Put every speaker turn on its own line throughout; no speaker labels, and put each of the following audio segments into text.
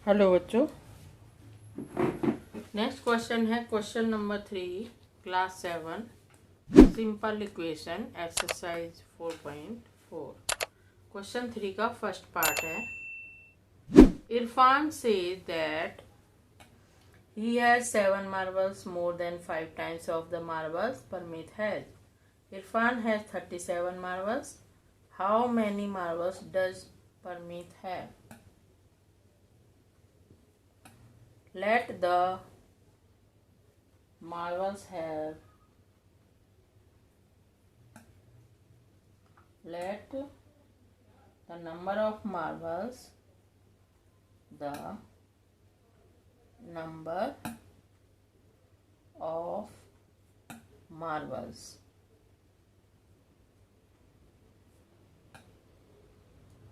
Hello बच्चों, next question है question number 3 class 7 simple equation exercise 4.4। Question 3 का first part है। Irfan say that he has 7 marbles more than 5 times of the marbles Parmeet has. Irfan has 37 marbles. How many marbles does Parmeet have? Let the marbles have. Let the number of marbles. The number of marbles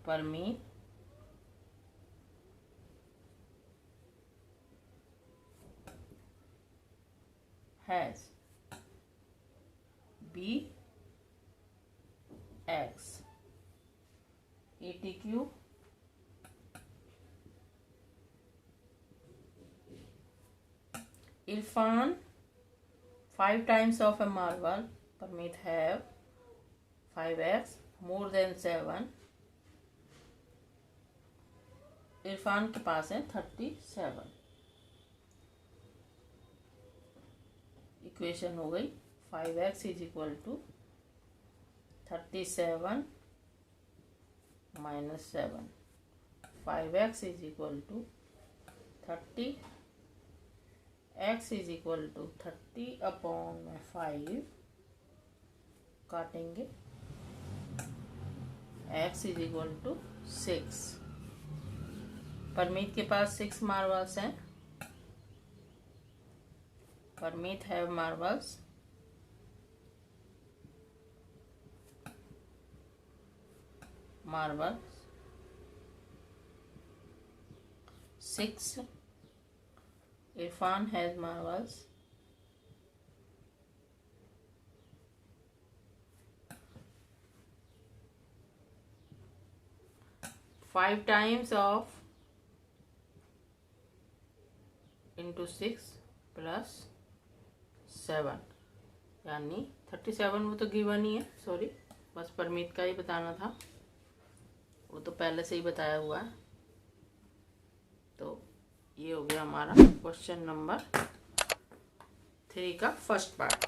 Parmeet has B X ATQ Irfan 5 times of a marble Parmeet have 5x more than 7। Irfan के पास है 37। Equation हो गई 5x is equal to 37 minus 7। 5x is equal to 30 x is equal to 30/5 काटेंगे x is equal to 6। Parmeet के पास 6 marbles हैं। Parmeet have marbles marbles 6। Irfan has marbles 5 times of into 6 plus 7 यानी 37। वो तो गिवन ही है, सॉरी, बस परमीत का ही बताना था, वो तो पहले से ही बताया हुआ है। तो ये हो गया हमारा क्वेश्चन नंबर 3 का फर्स्ट पार्ट।